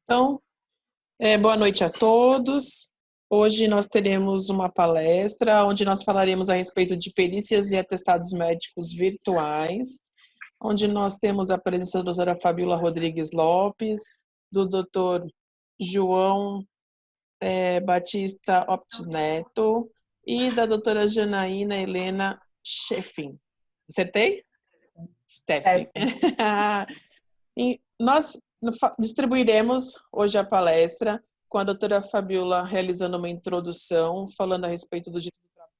Então, boa noite a todos. Hoje nós teremos uma palestra onde nós falaremos a respeito de perícias e atestados médicos virtuais, onde nós temos a presença da doutora Fabiola Rodrigues Lopes, do doutor João Batista Optis Neto e da doutora Janaína Helena Scheffin. Acertei? Steffin. E nós distribuiremos hoje a palestra com a doutora Fabiola realizando uma introdução, falando a respeito do direito do trabalho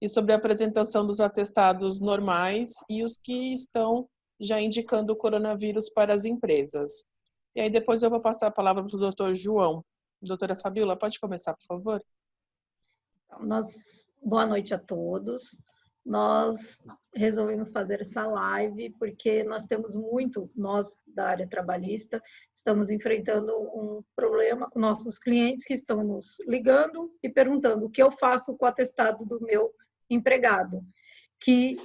e sobre a apresentação dos atestados normais e os que estão já indicando o coronavírus para as empresas. E aí depois eu vou passar a palavra para o doutor João. Doutora Fabiola, pode começar, por favor? Boa noite a todos. Nós resolvemos fazer essa live porque nós da área trabalhista, estamos enfrentando um problema com nossos clientes que estão nos ligando e perguntando o que eu faço com o atestado do meu empregado, que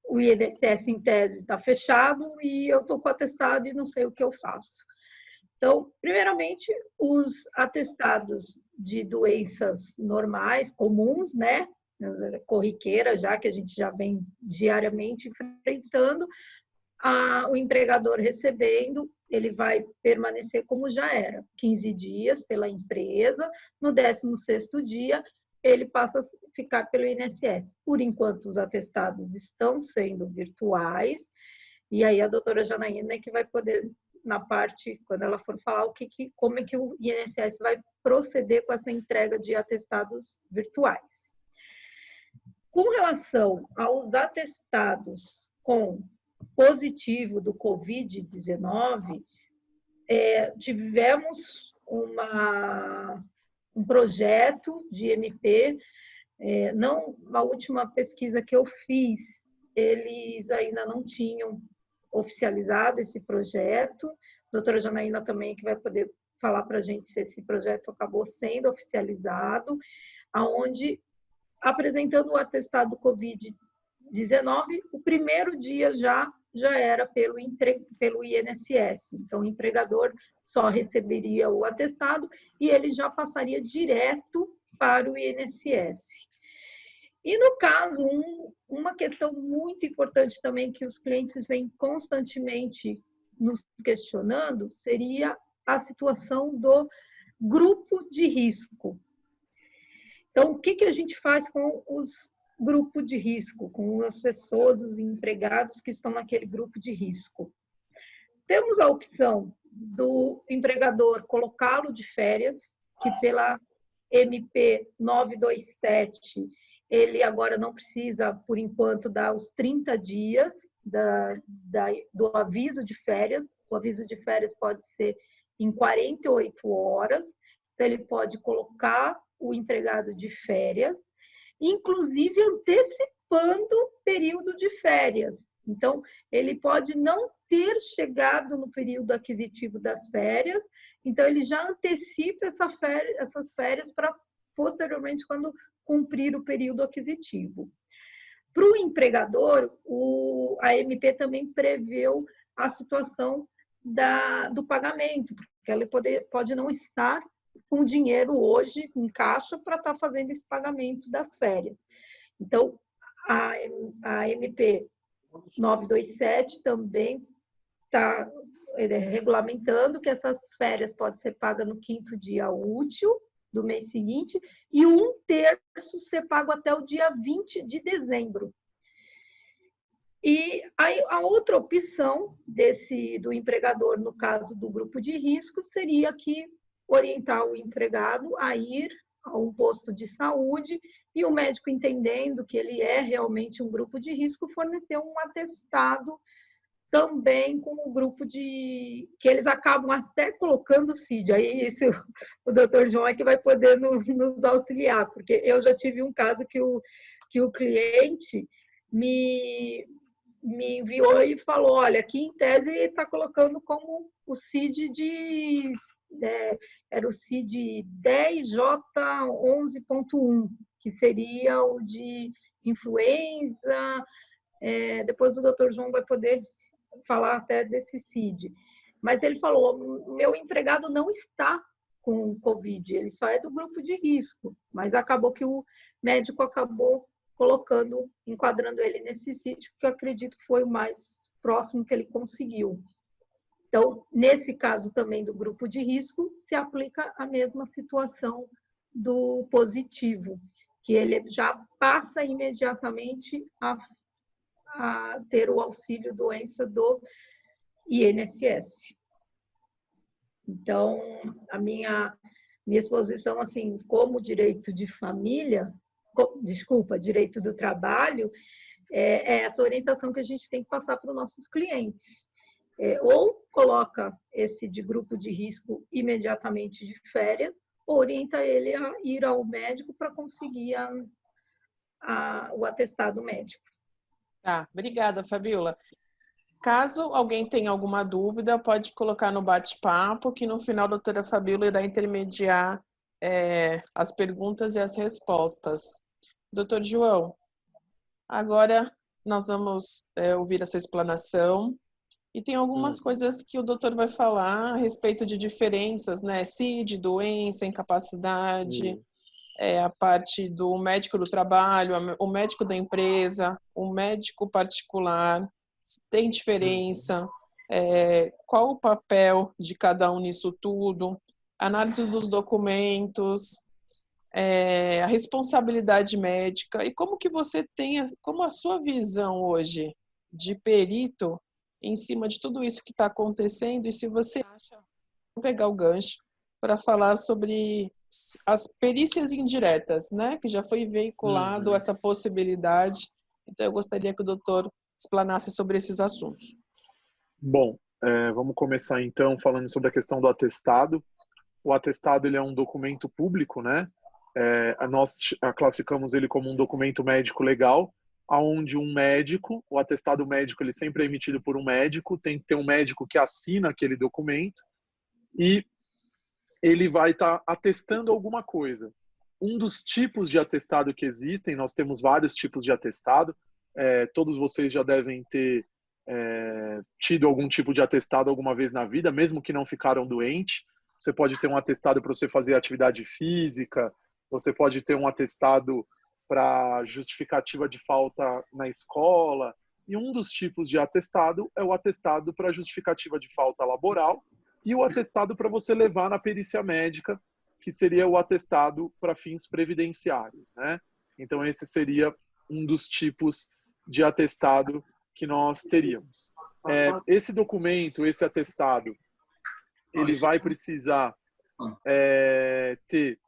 o INSS em tese está fechado e eu estou com o atestado e não sei o que eu faço. Então, primeiramente, os atestados de doenças normais, comuns, né? Corriqueira, já que a gente já vem diariamente enfrentando, o empregador recebendo, ele vai permanecer como já era, 15 dias pela empresa, no 16º dia, ele passa a ficar pelo INSS. Por enquanto, os atestados estão sendo virtuais, e aí a doutora Janaína que vai poder, na parte, quando ela for falar como é que o INSS vai proceder com essa entrega de atestados virtuais. Com relação aos atestados com positivo do Covid-19, tivemos um projeto de MP, a última pesquisa que eu fiz, eles ainda não tinham oficializado esse projeto. A doutora Janaína também que vai poder falar para a gente se esse projeto acabou sendo oficializado, aonde, apresentando o atestado Covid-19, o primeiro dia já era pelo INSS. Então, o empregador só receberia o atestado e ele já passaria direto para o INSS. E, no caso, uma questão muito importante também que os clientes vêm constantemente nos questionando seria a situação do grupo de risco. Então, o que a gente faz com os grupos de risco, com as pessoas, os empregados que estão naquele grupo de risco? Temos a opção do empregador colocá-lo de férias, que pela MP 927, ele agora não precisa, por enquanto, dar os 30 dias do aviso de férias. O aviso de férias pode ser em 48 horas. Então, ele pode colocar o empregado de férias, inclusive antecipando o período de férias. Então, ele pode não ter chegado no período aquisitivo das férias, então ele já antecipa essas férias para, posteriormente, quando cumprir o período aquisitivo. Para o empregador, a MP também preveu a situação do pagamento, porque ele pode não estar com dinheiro hoje em caixa para estar fazendo esse pagamento das férias. Então, a MP 927 também está regulamentando que essas férias podem ser pagas no 5º dia útil do mês seguinte e 1/3 ser pago até o dia 20 de dezembro. E aí, a outra opção do empregador, no caso do grupo de risco, seria que orientar o empregado a ir a um posto de saúde e o médico, entendendo que ele é realmente um grupo de risco, fornecer um atestado também com o grupo que eles acabam até colocando o CID. Aí o doutor João é que vai poder nos auxiliar, porque eu já tive um caso que o cliente me enviou e falou, olha, aqui em tese ele está colocando como o CID era o CID 10J11.1, que seria o de influenza. Depois o doutor João vai poder falar até desse CID. Mas ele falou, meu empregado não está com Covid, ele só é do grupo de risco, mas acabou que o médico acabou enquadrando ele nesse CID, que eu acredito que foi o mais próximo que ele conseguiu. Então, nesse caso também do grupo de risco, se aplica a mesma situação do positivo, que ele já passa imediatamente a ter o auxílio doença do INSS. Então, a minha exposição, assim, como direito de família, direito do trabalho, é essa orientação que a gente tem que passar para os nossos clientes. Ou coloca esse de grupo de risco imediatamente de férias, ou orienta ele a ir ao médico para conseguir o atestado médico. Tá, obrigada, Fabiola. Caso alguém tenha alguma dúvida, pode colocar no bate-papo, que no final a doutora Fabiola irá intermediar as perguntas e as respostas. Doutor João, agora nós vamos ouvir a sua explanação. E tem algumas coisas que o doutor vai falar a respeito de diferenças, né? CID, doença, incapacidade, a parte do médico do trabalho, o médico da empresa, o médico particular, tem diferença, qual o papel de cada um nisso tudo, análise dos documentos, a responsabilidade médica, e como que você tem, como a sua visão hoje de perito em cima de tudo isso que está acontecendo, e se você acha, vou pegar o gancho para falar sobre as perícias indiretas, né? Que já foi veiculado essa possibilidade. Então, eu gostaria que o doutor explanasse sobre esses assuntos. Bom, vamos começar então falando sobre a questão do atestado. O atestado ele é um documento público, né? Nós classificamos ele como um documento médico legal, onde um médico, o atestado médico ele sempre é emitido por um médico, tem que ter um médico que assina aquele documento e ele vai estar atestando alguma coisa. Um dos tipos de atestado que existem, nós temos vários tipos de atestado, todos vocês já devem ter tido algum tipo de atestado alguma vez na vida, mesmo que não ficaram doentes. Você pode ter um atestado para você fazer atividade física, você pode ter um atestado para justificativa de falta na escola, e um dos tipos de atestado é o atestado para justificativa de falta laboral e o atestado para você levar na perícia médica, que seria o atestado para fins previdenciários, né? Então esse seria um dos tipos de atestado que nós teríamos. Esse documento, esse atestado, ele vai precisar ter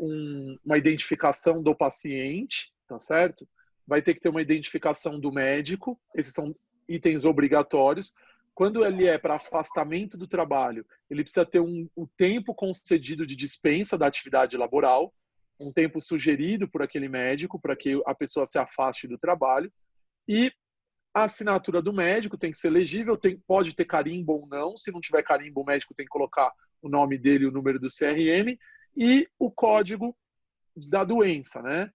uma identificação do paciente, tá certo? Vai ter que ter uma identificação do médico, esses são itens obrigatórios. Quando ele é para afastamento do trabalho, ele precisa ter o tempo concedido de dispensa da atividade laboral, um tempo sugerido por aquele médico para que a pessoa se afaste do trabalho, e a assinatura do médico tem que ser legível, pode ter carimbo ou não. Se não tiver carimbo, o médico tem que colocar o nome dele e o número do CRM, e o código da doença, né?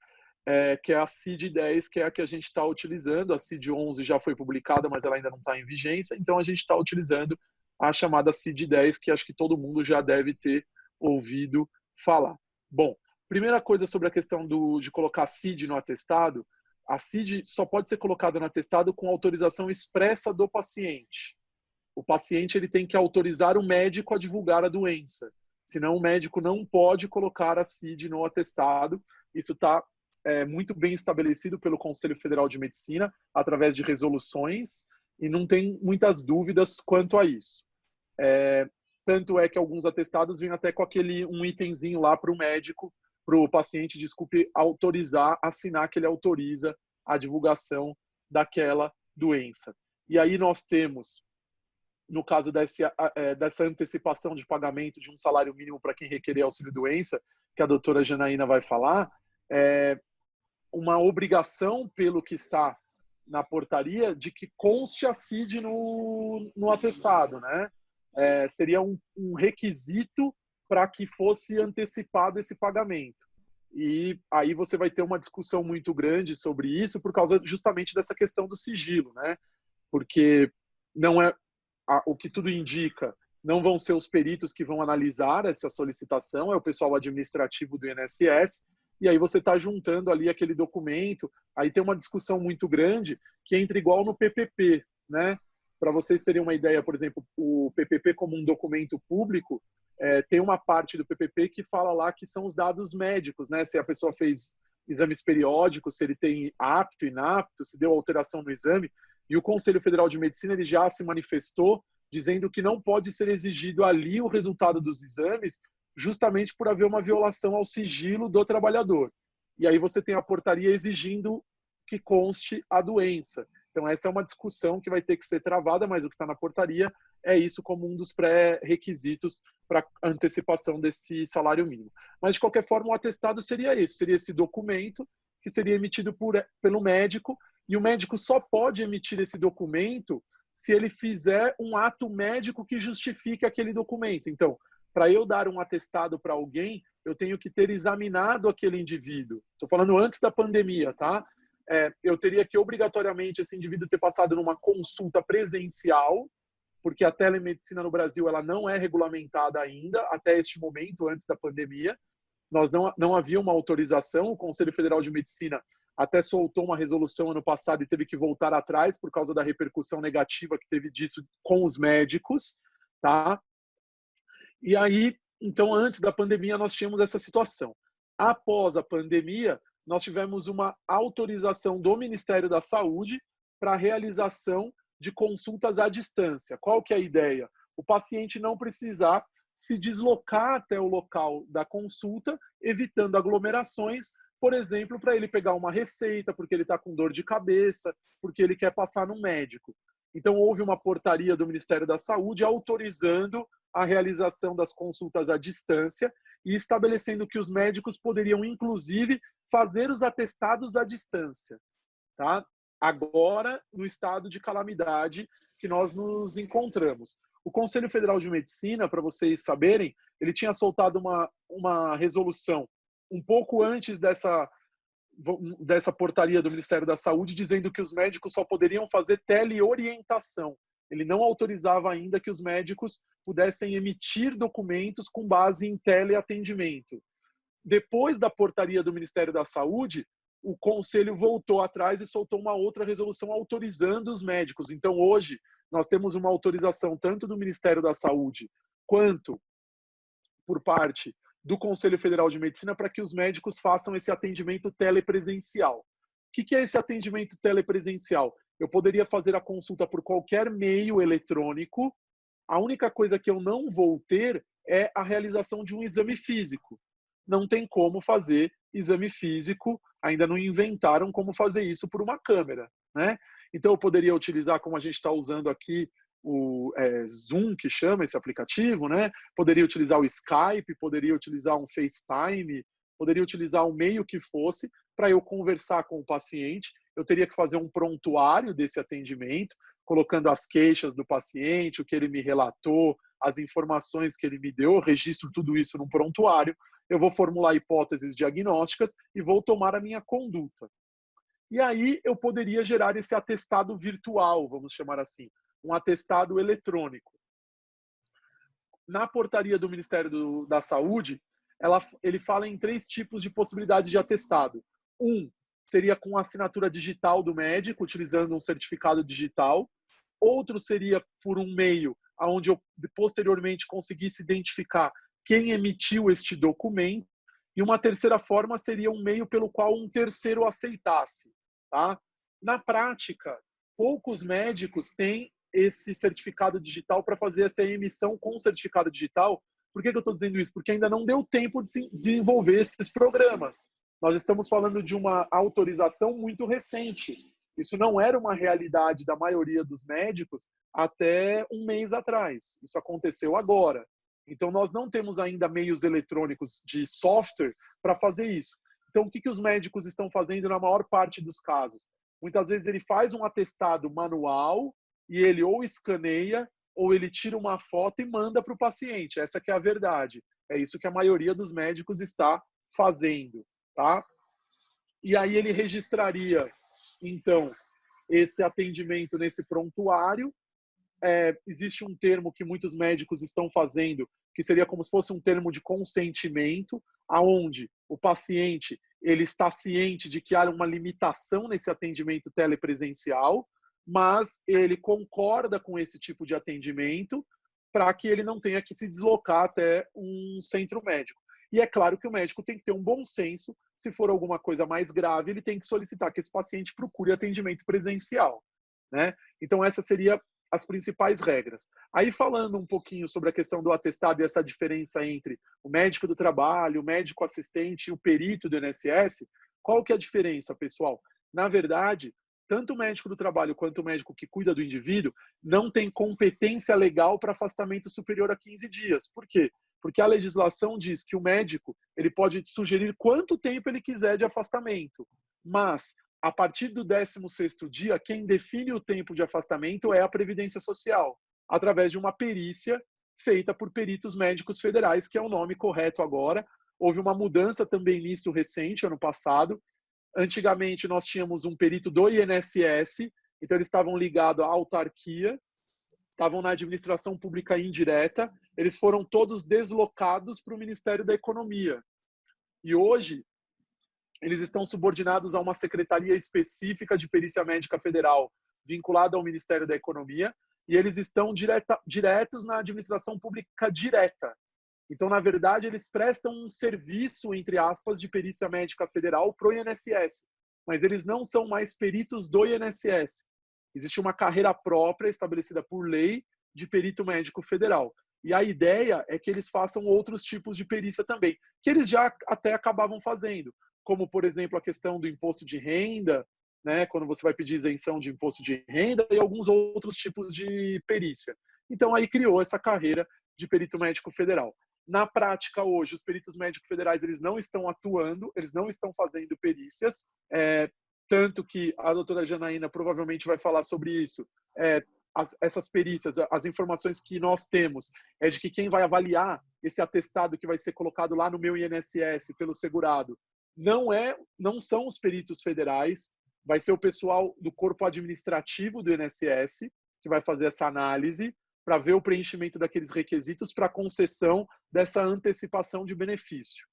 Que é a CID-10, que é a que a gente está utilizando. A CID-11 já foi publicada, mas ela ainda não está em vigência, então a gente está utilizando a chamada CID-10, que acho que todo mundo já deve ter ouvido falar. Bom, primeira coisa sobre a questão de colocar CID no atestado, a CID só pode ser colocada no atestado com autorização expressa do paciente. O paciente ele tem que autorizar o médico a divulgar a doença. Senão o médico não pode colocar a CID no atestado. Isso está muito bem estabelecido pelo Conselho Federal de Medicina, através de resoluções, e não tem muitas dúvidas quanto a isso. Tanto é que alguns atestados vêm até com um itemzinho lá para o médico, para o paciente, autorizar, assinar que ele autoriza a divulgação daquela doença. E aí nós temos, no caso dessa antecipação de pagamento de um salário mínimo para quem requerer auxílio-doença, que a doutora Janaína vai falar, uma obrigação, pelo que está na portaria, de que conste a CID no atestado, né? seria um requisito para que fosse antecipado esse pagamento. E aí você vai ter uma discussão muito grande sobre isso por causa justamente dessa questão do sigilo, né? Porque não é o que tudo indica, não vão ser os peritos que vão analisar essa solicitação, é o pessoal administrativo do INSS, e aí você está juntando ali aquele documento, aí tem uma discussão muito grande que entra igual no PPP, né? Para vocês terem uma ideia, por exemplo, o PPP como um documento público, tem uma parte do PPP que fala lá que são os dados médicos, né? Se a pessoa fez exames periódicos, se ele tem apto, inapto, se deu alteração no exame. E o Conselho Federal de Medicina ele já se manifestou dizendo que não pode ser exigido ali o resultado dos exames justamente por haver uma violação ao sigilo do trabalhador. E aí você tem a portaria exigindo que conste a doença. Então essa é uma discussão que vai ter que ser travada, mas o que está na portaria é isso como um dos pré-requisitos para antecipação desse salário mínimo. Mas, de qualquer forma, o atestado seria esse documento que seria emitido pelo médico, e o médico só pode emitir esse documento se ele fizer um ato médico que justifique aquele documento. Então, para eu dar um atestado para alguém, eu tenho que ter examinado aquele indivíduo. Estou falando antes da pandemia, tá? Eu teria que, obrigatoriamente, esse indivíduo ter passado numa consulta presencial, porque a telemedicina no Brasil ela não é regulamentada ainda, até este momento, antes da pandemia. Nós não havia uma autorização, o Conselho Federal de Medicina até soltou uma resolução ano passado e teve que voltar atrás por causa da repercussão negativa que teve disso com os médicos, tá? E aí, então, antes da pandemia, nós tínhamos essa situação. Após a pandemia, nós tivemos uma autorização do Ministério da Saúde para a realização de consultas à distância. Qual que é a ideia? O paciente não precisar se deslocar até o local da consulta, evitando aglomerações, por exemplo, para ele pegar uma receita, porque ele está com dor de cabeça, porque ele quer passar no médico. Então, houve uma portaria do Ministério da Saúde autorizando a realização das consultas à distância e estabelecendo que os médicos poderiam, inclusive, fazer os atestados à distância, tá? Agora, no estado de calamidade que nós nos encontramos. O Conselho Federal de Medicina, para vocês saberem, ele tinha soltado uma resolução um pouco antes dessa portaria do Ministério da Saúde, dizendo que os médicos só poderiam fazer teleorientação. Ele não autorizava ainda que os médicos pudessem emitir documentos com base em teleatendimento. Depois da portaria do Ministério da Saúde, o Conselho voltou atrás e soltou uma outra resolução autorizando os médicos. Então, hoje, nós temos uma autorização tanto do Ministério da Saúde quanto por parte do Conselho Federal de Medicina para que os médicos façam esse atendimento telepresencial. O que é esse atendimento telepresencial? Eu poderia fazer a consulta por qualquer meio eletrônico. A única coisa que eu não vou ter é a realização de um exame físico. Não tem como fazer exame físico, ainda não inventaram como fazer isso por uma câmera, né? Então eu poderia utilizar, como a gente está usando aqui, o Zoom, que chama esse aplicativo, né? Poderia utilizar o Skype, poderia utilizar um FaceTime, poderia utilizar o meio que fosse para eu conversar com o paciente. Eu teria que fazer um prontuário desse atendimento, colocando as queixas do paciente, o que ele me relatou, as informações que ele me deu, eu registro tudo isso num prontuário, eu vou formular hipóteses diagnósticas e vou tomar a minha conduta. E aí eu poderia gerar esse atestado virtual, vamos chamar assim, um atestado eletrônico. Na portaria do Ministério da Saúde, ele fala em 3 tipos de possibilidade de atestado. Um seria com assinatura digital do médico, utilizando um certificado digital. Outro seria por um meio onde eu posteriormente conseguisse identificar quem emitiu este documento. E uma terceira forma seria um meio pelo qual um terceiro aceitasse. Tá? Na prática, poucos médicos têm esse certificado digital para fazer essa emissão com certificado digital. Por que eu estou dizendo isso? Porque ainda não deu tempo de desenvolver esses programas. Nós estamos falando de uma autorização muito recente. Isso não era uma realidade da maioria dos médicos até um mês atrás. Isso aconteceu agora. Então, nós não temos ainda meios eletrônicos de software para fazer isso. Então, o que os médicos estão fazendo na maior parte dos casos? Muitas vezes ele faz um atestado manual e ele ou escaneia ou ele tira uma foto e manda para o paciente. Essa que é a verdade. É isso que a maioria dos médicos está fazendo, tá? E aí ele registraria, então, esse atendimento nesse prontuário. Existe um termo que muitos médicos estão fazendo, que seria como se fosse um termo de consentimento, aonde o paciente ele está ciente de que há uma limitação nesse atendimento telepresencial, mas ele concorda com esse tipo de atendimento para que ele não tenha que se deslocar até um centro médico. E é claro que o médico tem que ter um bom senso, se for alguma coisa mais grave, ele tem que solicitar que esse paciente procure atendimento presencial, né? Então essa seria as principais regras. Aí falando um pouquinho sobre a questão do atestado e essa diferença entre o médico do trabalho, o médico assistente e o perito do INSS, qual que é a diferença, pessoal? Na verdade, tanto o médico do trabalho quanto o médico que cuida do indivíduo não tem competência legal para afastamento superior a 15 dias. Por quê? Porque a legislação diz que o médico ele pode sugerir quanto tempo ele quiser de afastamento, mas a partir do 16º dia, quem define o tempo de afastamento é a Previdência Social, através de uma perícia feita por peritos médicos federais, que é o nome correto agora. Houve uma mudança também nisso recente, ano passado. Antigamente, nós tínhamos um perito do INSS, então eles estavam ligados à autarquia, estavam na administração pública indireta, eles foram todos deslocados para o Ministério da Economia. E hoje, eles estão subordinados a uma secretaria específica de perícia médica federal, vinculada ao Ministério da Economia, e eles estão diretos na administração pública direta. Então, na verdade, eles prestam um serviço, entre aspas, de perícia médica federal para o INSS, mas eles não são mais peritos do INSS. Existe uma carreira própria estabelecida por lei de perito médico federal. E a ideia é que eles façam outros tipos de perícia também, que eles já até acabavam fazendo, como, por exemplo, a questão do imposto de renda, né, quando você vai pedir isenção de imposto de renda e alguns outros tipos de perícia. Então, aí criou essa carreira de perito médico federal. Na prática, hoje, os peritos médicos federais eles não estão atuando, eles não estão fazendo perícias, tanto que a doutora Janaína provavelmente vai falar sobre isso. Essas perícias, as informações que nós temos é de que quem vai avaliar esse atestado que vai ser colocado lá no meu INSS pelo segurado não são os peritos federais, vai ser o pessoal do corpo administrativo do INSS que vai fazer essa análise para ver o preenchimento daqueles requisitos para concessão dessa antecipação de benefício.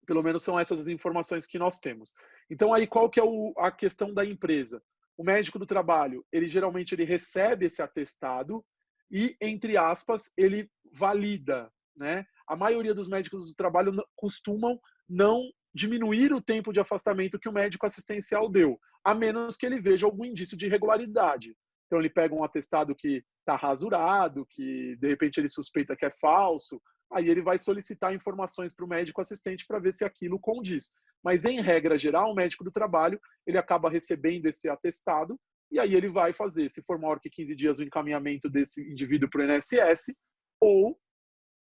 Pelo menos são essas as informações que nós temos. Então, aí qual que é a questão da empresa? O médico do trabalho, ele geralmente recebe esse atestado e, entre aspas, ele valida, né? A maioria dos médicos do trabalho costumam não diminuir o tempo de afastamento que o médico assistencial deu, a menos que ele veja algum indício de irregularidade. Então, ele pega um atestado que está rasurado, que, de repente, ele suspeita que é falso, aí ele vai solicitar informações para o médico assistente para ver se aquilo condiz. Mas, em regra geral, o médico do trabalho, ele acaba recebendo esse atestado e aí ele vai fazer, se for maior que 15 dias, o encaminhamento desse indivíduo para o INSS, ou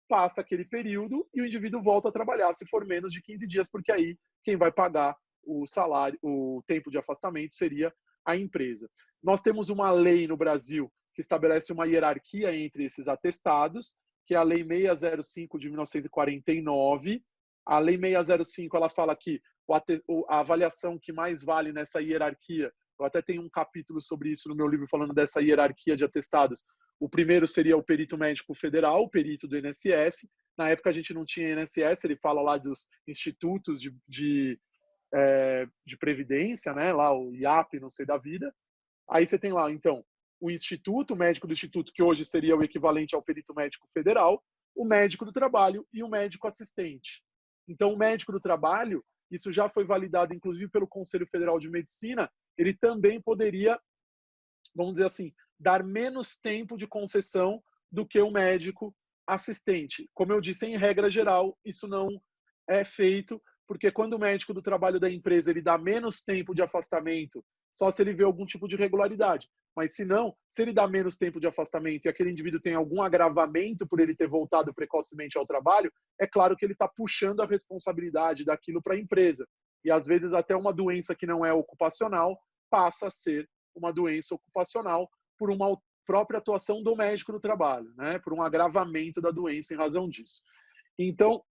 passa aquele período e o indivíduo volta a trabalhar, se for menos de 15 dias, porque aí quem vai pagar o salário, o tempo de afastamento seria a empresa. Nós temos uma lei no Brasil que estabelece uma hierarquia entre esses atestados, que é a Lei 605 de 1949. A Lei 605 ela fala que a avaliação que mais vale nessa hierarquia, eu até tenho um capítulo sobre isso no meu livro falando dessa hierarquia de atestados. O primeiro seria o perito médico federal, o perito do INSS. Na época a gente não tinha INSS, ele fala lá dos institutos de previdência, né? Lá o IAP, não sei da vida. Aí você tem lá, então, o instituto, o médico do instituto, que hoje seria o equivalente ao perito médico federal, o médico do trabalho e o médico assistente. Então, o médico do trabalho, isso já foi validado, inclusive, pelo Conselho Federal de Medicina, ele também poderia, vamos dizer assim, dar menos tempo de concessão do que o médico assistente. Como eu disse, em regra geral, isso não é feito, porque quando o médico do trabalho da empresa ele dá menos tempo de afastamento, só se ele vê algum tipo de irregularidade. Mas se não, se ele dá menos tempo de afastamento e aquele indivíduo tem algum agravamento por ele ter voltado precocemente ao trabalho, é claro que ele está puxando a responsabilidade daquilo para a empresa. E às vezes até uma doença que não é ocupacional passa a ser uma doença ocupacional por uma própria atuação do médico no trabalho, né? Por um agravamento da doença em razão disso. Então,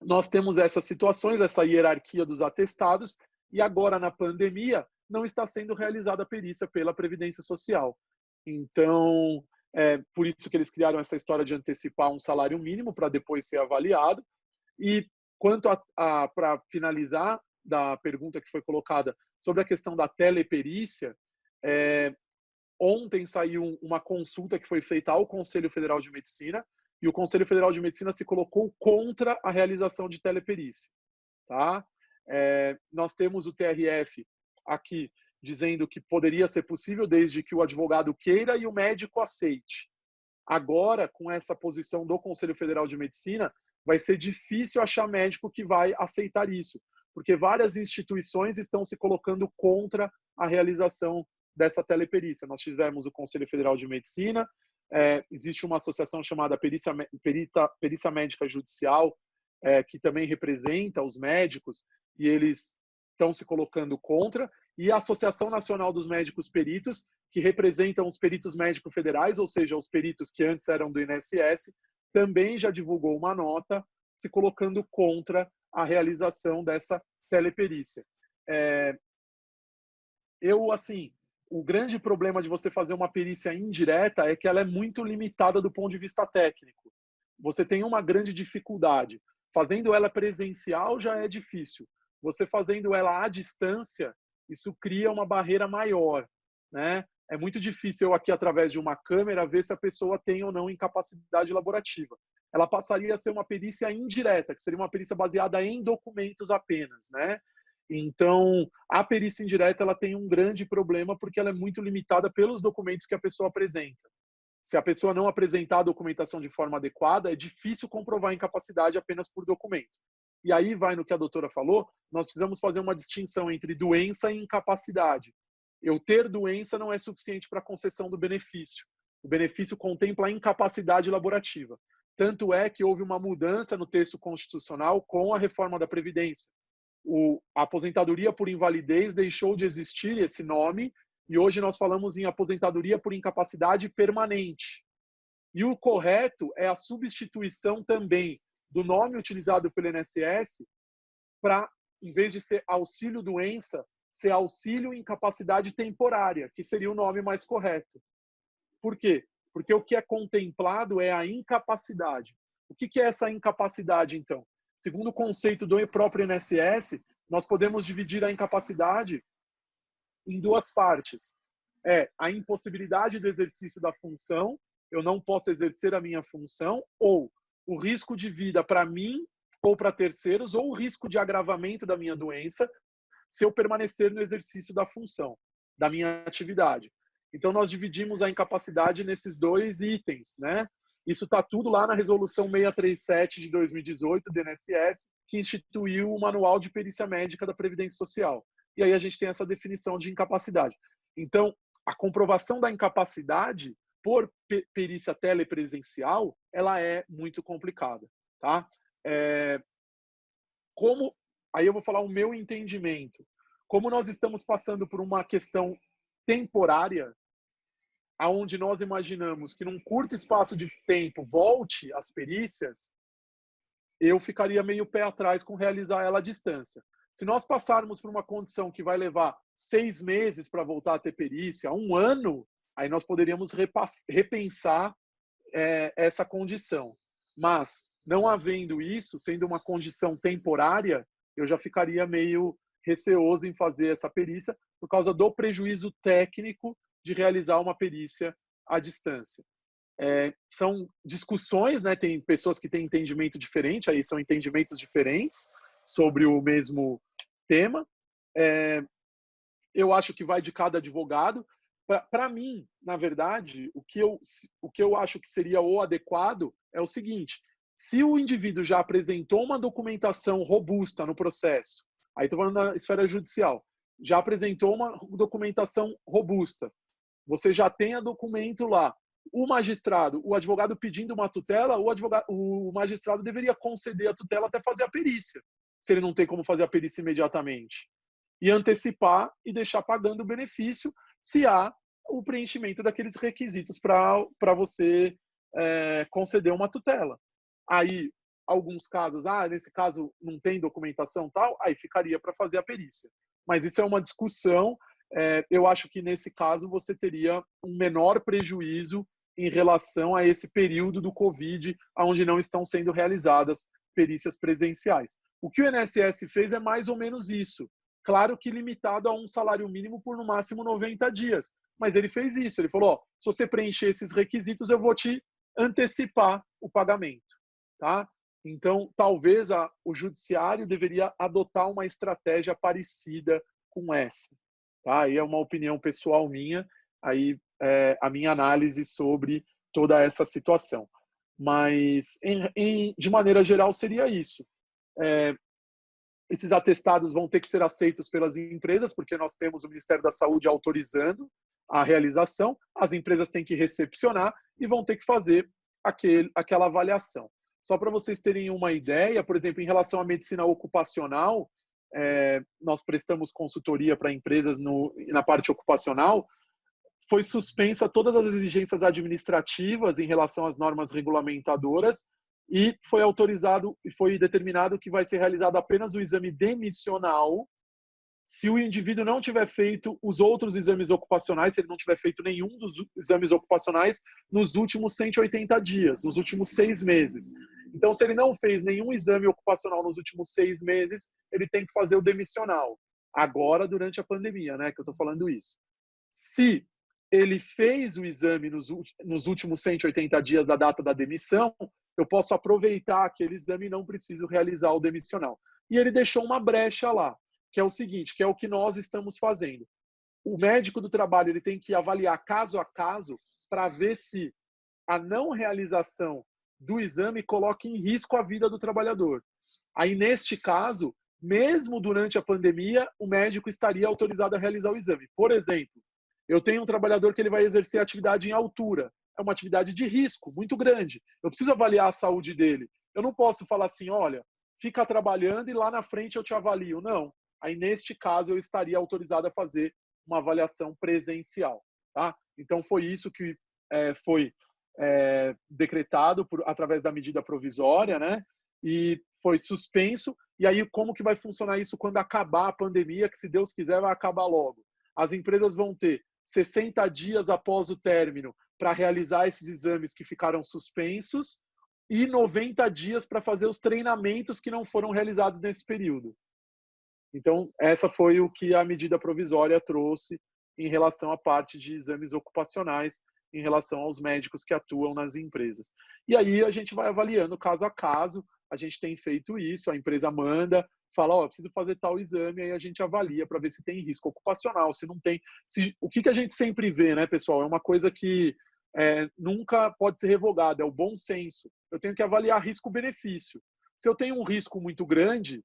nós temos essas situações, essa hierarquia dos atestados, e agora, na pandemia, não está sendo realizada a perícia pela Previdência Social. Então, por isso que eles criaram essa história de antecipar um salário mínimo para depois ser avaliado. E quanto para finalizar da pergunta que foi colocada sobre a questão da teleperícia, ontem saiu uma consulta que foi feita ao Conselho Federal de Medicina, e o Conselho Federal de Medicina se colocou contra a realização de teleperícia. Tá? Nós temos o TRF aqui dizendo que poderia ser possível desde que o advogado queira e o médico aceite. Agora, com essa posição do Conselho Federal de Medicina, vai ser difícil achar médico que vai aceitar isso, porque várias instituições estão se colocando contra a realização dessa teleperícia. Nós tivemos o Conselho Federal de Medicina, existe uma associação chamada Perícia Médica Judicial, que também representa os médicos, e eles estão se colocando contra, e a Associação Nacional dos Médicos Peritos, que representam os peritos médicos federais, ou seja, os peritos que antes eram do INSS, também já divulgou uma nota se colocando contra a realização dessa teleperícia. O grande problema de você fazer uma perícia indireta é que ela é muito limitada do ponto de vista técnico. Você tem uma grande dificuldade. Fazendo ela presencial já é difícil. Você fazendo ela à distância, isso cria uma barreira maior, né? É muito difícil eu aqui, através de uma câmera, ver se a pessoa tem ou não incapacidade laborativa. Ela passaria a ser uma perícia indireta, que seria uma perícia baseada em documentos apenas, né? Então, a perícia indireta ela tem um grande problema porque ela é muito limitada pelos documentos que a pessoa apresenta. Se a pessoa não apresentar a documentação de forma adequada, é difícil comprovar a incapacidade apenas por documento. E aí vai no que a doutora falou, nós precisamos fazer uma distinção entre doença e incapacidade. Eu ter doença não é suficiente para a concessão do benefício. O benefício contempla a incapacidade laborativa. Tanto é que houve uma mudança no texto constitucional com a reforma da Previdência. A aposentadoria por invalidez deixou de existir esse nome e hoje nós falamos em aposentadoria por incapacidade permanente. E o correto é a substituição também do nome utilizado pelo INSS para, em vez de ser auxílio-doença, ser auxílio-incapacidade temporária, que seria o nome mais correto. Por quê? Porque o que é contemplado é a incapacidade. O que é essa incapacidade, então? Segundo o conceito do próprio INSS, nós podemos dividir a incapacidade em duas partes. A impossibilidade do exercício da função, eu não posso exercer a minha função, ou o risco de vida para mim ou para terceiros, ou o risco de agravamento da minha doença, se eu permanecer no exercício da função, da minha atividade. Então, nós dividimos a incapacidade nesses dois itens, né? Isso está tudo lá na Resolução 637 de 2018 do INSS, que instituiu o Manual de Perícia Médica da Previdência Social. E aí a gente tem essa definição de incapacidade. Então, a comprovação da incapacidade por perícia telepresencial, ela é muito complicada, tá? Aí eu vou falar o meu entendimento. Como nós estamos passando por uma questão temporária, aonde nós imaginamos que num curto espaço de tempo volte as perícias, eu ficaria meio pé atrás com realizar ela à distância. Se nós passarmos por uma condição que vai levar 6 meses para voltar a ter perícia, 1 ano, aí nós poderíamos repensar essa condição. Mas, não havendo isso, sendo uma condição temporária, eu já ficaria meio receoso em fazer essa perícia por causa do prejuízo técnico de realizar uma perícia à distância. São discussões, né? Tem pessoas que têm entendimento diferente, aí são entendimentos diferentes sobre o mesmo tema. Eu acho que vai de cada advogado. Para mim, na verdade, o que eu acho que seria o adequado é o seguinte: se o indivíduo já apresentou uma documentação robusta no processo, aí estou falando na esfera judicial, já apresentou uma documentação robusta, você já tem a documento lá, o advogado pedindo uma tutela, o magistrado deveria conceder a tutela até fazer a perícia, se ele não tem como fazer a perícia imediatamente, e antecipar e deixar pagando o benefício se há o preenchimento daqueles requisitos para você conceder uma tutela. Aí, alguns casos, nesse caso não tem documentação tal, aí ficaria para fazer a perícia. Mas isso é uma discussão. Eu acho que nesse caso você teria um menor prejuízo em relação a esse período do Covid, onde não estão sendo realizadas perícias presenciais. O que o INSS fez é mais ou menos isso. Claro que limitado a um salário mínimo por no máximo 90 dias. Mas ele fez isso. Ele falou, se você preencher esses requisitos, eu vou te antecipar o pagamento. Tá? Então, talvez o judiciário deveria adotar uma estratégia parecida com essa. Tá? Aí é uma opinião pessoal minha, aí a minha análise sobre toda essa situação. Mas, de maneira geral, seria isso. Esses atestados vão ter que ser aceitos pelas empresas, porque nós temos o Ministério da Saúde autorizando a realização, as empresas têm que recepcionar e vão ter que fazer aquela avaliação. Só para vocês terem uma ideia, por exemplo, em relação à medicina ocupacional, nós prestamos consultoria para empresas na parte ocupacional, foi suspensa todas as exigências administrativas em relação às normas regulamentadoras e foi autorizado e foi determinado que vai ser realizado apenas o exame demissional se o indivíduo não tiver feito os outros exames ocupacionais, se ele não tiver feito nenhum dos exames ocupacionais nos últimos 180 dias, nos últimos 6 meses. Então, se ele não fez nenhum exame ocupacional nos últimos 6 meses, ele tem que fazer o demissional. Agora, durante a pandemia, né, que eu estou falando isso. Se ele fez o exame nos últimos 180 dias da data da demissão, eu posso aproveitar aquele exame e não preciso realizar o demissional. E ele deixou uma brecha lá, que é o seguinte, que é o que nós estamos fazendo. O médico do trabalho ele tem que avaliar caso a caso para ver se a não realização do exame coloca em risco a vida do trabalhador. Aí, neste caso, mesmo durante a pandemia, o médico estaria autorizado a realizar o exame. Por exemplo, eu tenho um trabalhador que ele vai exercer atividade em altura. É uma atividade de risco muito grande. Eu preciso avaliar a saúde dele. Eu não posso falar assim, olha, fica trabalhando e lá na frente eu te avalio. Não. Aí, neste caso, eu estaria autorizado a fazer uma avaliação presencial. Tá? Então, foi isso que foi decretado através da medida provisória, né? E foi suspenso. E aí, como que vai funcionar isso quando acabar a pandemia, que, se Deus quiser, vai acabar logo? As empresas vão ter 60 dias após o término para realizar esses exames que ficaram suspensos e 90 dias para fazer os treinamentos que não foram realizados nesse período. Então, essa foi o que a medida provisória trouxe em relação à parte de exames ocupacionais, em relação aos médicos que atuam nas empresas. E aí a gente vai avaliando caso a caso, a gente tem feito isso, a empresa manda, fala, preciso fazer tal exame, aí a gente avalia para ver se tem risco ocupacional, se não tem. O que a gente sempre vê, né, pessoal, é uma coisa que nunca pode ser revogada, é o bom senso. Eu tenho que avaliar risco-benefício. Se eu tenho um risco muito grande,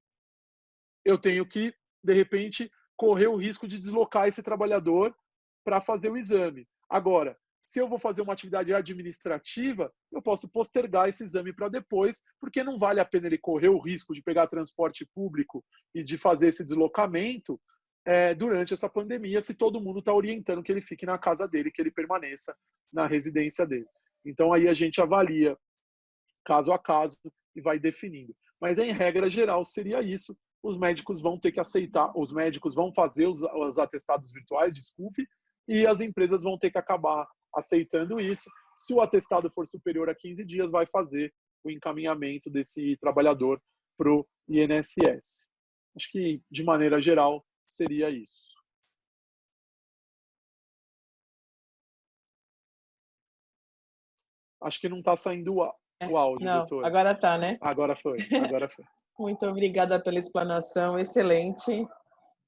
eu tenho que, de repente, correr o risco de deslocar esse trabalhador para fazer o exame. Agora, se eu vou fazer uma atividade administrativa, eu posso postergar esse exame para depois, porque não vale a pena ele correr o risco de pegar transporte público e de fazer esse deslocamento durante essa pandemia, se todo mundo está orientando que ele fique na casa dele, que ele permaneça na residência dele. Então, aí a gente avalia caso a caso e vai definindo. Mas, em regra geral, seria isso. Os médicos vão ter que aceitar, os médicos vão fazer os atestados virtuais, desculpe, e as empresas vão ter que acabar aceitando isso. Se o atestado for superior a 15 dias, vai fazer o encaminhamento desse trabalhador para o INSS. Acho que, de maneira geral, seria isso. Acho que não está saindo o áudio, não, doutora. Agora está, né? Agora foi. Muito obrigada pela explanação, excelente.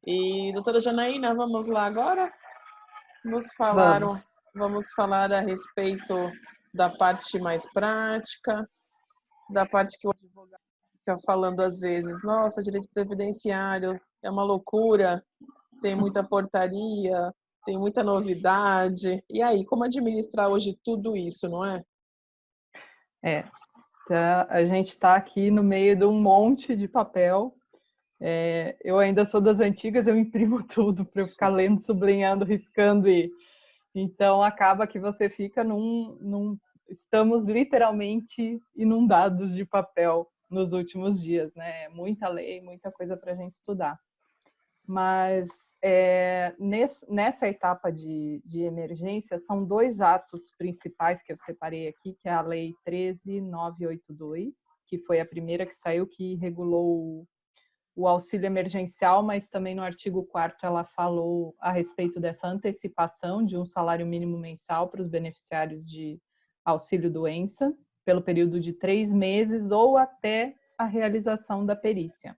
E, doutora Janaína, vamos lá agora? Vamos falar a respeito da parte mais prática, da parte que o advogado fica falando às vezes, nossa, direito previdenciário é uma loucura, tem muita portaria, tem muita novidade. E aí, como administrar hoje tudo isso, não é? Tá, a gente está aqui no meio de um monte de papel. Eu ainda sou das antigas, eu imprimo tudo para eu ficar lendo, sublinhando, riscando e Então, acaba que você fica estamos literalmente inundados de papel nos últimos dias, né? Muita lei, muita coisa para a gente estudar. Mas nessa etapa de emergência, são 2 atos principais que eu separei aqui, que é a Lei 13.982, que foi a primeira que saiu, que regulou o auxílio emergencial, mas também no artigo 4º ela falou a respeito dessa antecipação de um salário mínimo mensal para os beneficiários de auxílio-doença, pelo período de 3 meses ou até a realização da perícia.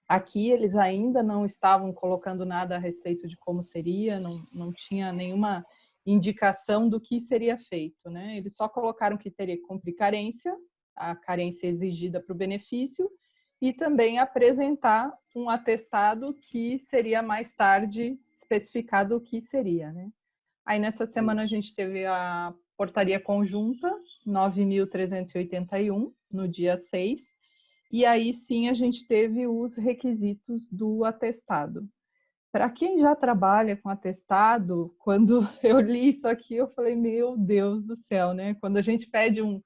Aqui eles ainda não estavam colocando nada a respeito de como seria, não tinha nenhuma indicação do que seria feito, né? Eles só colocaram que teria que cumprir carência, a carência exigida para o benefício, e também apresentar um atestado que seria mais tarde especificado o que seria, né? Aí nessa semana a gente teve a portaria conjunta 9.381, no dia 6, e aí sim a gente teve os requisitos do atestado. Para quem já trabalha com atestado, quando eu li isso aqui, eu falei, meu Deus do céu, né? Quando a gente pede um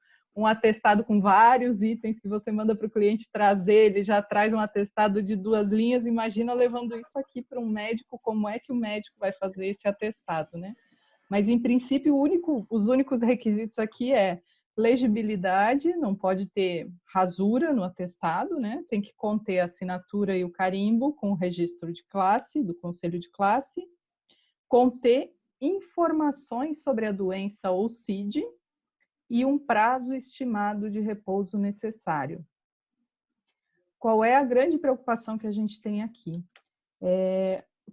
atestado com vários itens que você manda para o cliente trazer, ele já traz um atestado de 2 linhas, imagina levando isso aqui para um médico, como é que o médico vai fazer esse atestado, né? Mas, em princípio, os únicos requisitos aqui é legibilidade, não pode ter rasura no atestado, né? Tem que conter a assinatura e o carimbo com o registro de classe, do conselho de classe, conter informações sobre a doença ou CID e um prazo estimado de repouso necessário. Qual é a grande preocupação que a gente tem aqui?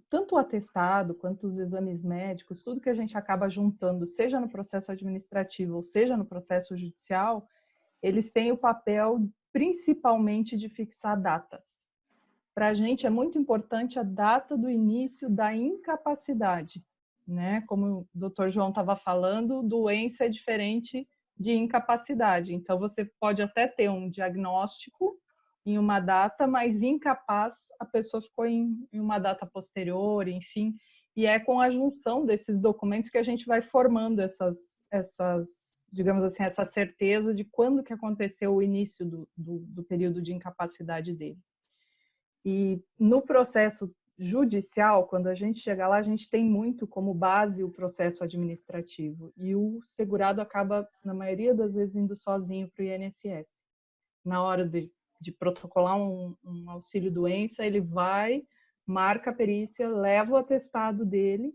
Tanto o atestado quanto os exames médicos, tudo que a gente acaba juntando, seja no processo administrativo ou seja no processo judicial, eles têm o papel principalmente de fixar datas. Para a gente é muito importante a data do início da incapacidade, né? Como o doutor João estava falando, doença é diferente de incapacidade. Então, você pode até ter um diagnóstico em uma data, mas incapaz, a pessoa ficou em uma data posterior, enfim. E é com a junção desses documentos que a gente vai formando essas digamos assim, essa certeza de quando que aconteceu o início do período de incapacidade dele. E no processo judicial, quando a gente chega lá, a gente tem muito como base o processo administrativo. E o segurado acaba, na maioria das vezes, indo sozinho para o INSS. Na hora de protocolar um auxílio-doença, ele vai, marca a perícia, leva o atestado dele,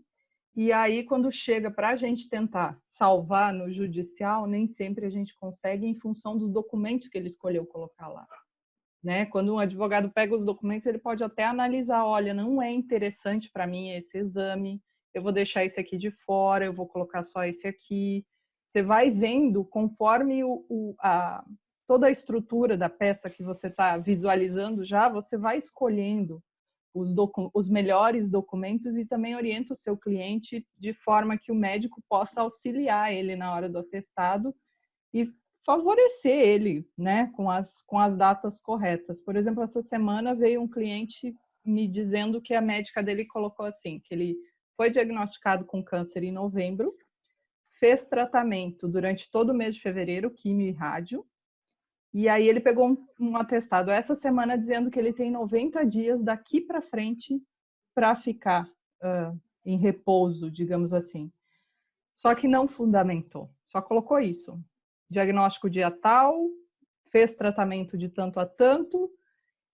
e aí, quando chega para a gente tentar salvar no judicial, nem sempre a gente consegue em função dos documentos que ele escolheu colocar lá. Né? Quando um advogado pega os documentos, ele pode até analisar, olha, não é interessante para mim esse exame, eu vou deixar esse aqui de fora, eu vou colocar só esse aqui. Você vai vendo, conforme toda a estrutura da peça que você está visualizando já, você vai escolhendo os melhores documentos e também orienta o seu cliente de forma que o médico possa auxiliar ele na hora do atestado e favorecer ele, né, com as datas corretas. Por exemplo, essa semana veio um cliente me dizendo que a médica dele colocou assim, que ele foi diagnosticado com câncer em novembro, fez tratamento durante todo o mês de fevereiro, quimio e rádio, e aí ele pegou um atestado essa semana dizendo que ele tem 90 dias daqui para frente para ficar em repouso, digamos assim. Só que não fundamentou, só colocou isso. Diagnóstico dia tal, fez tratamento de tanto a tanto,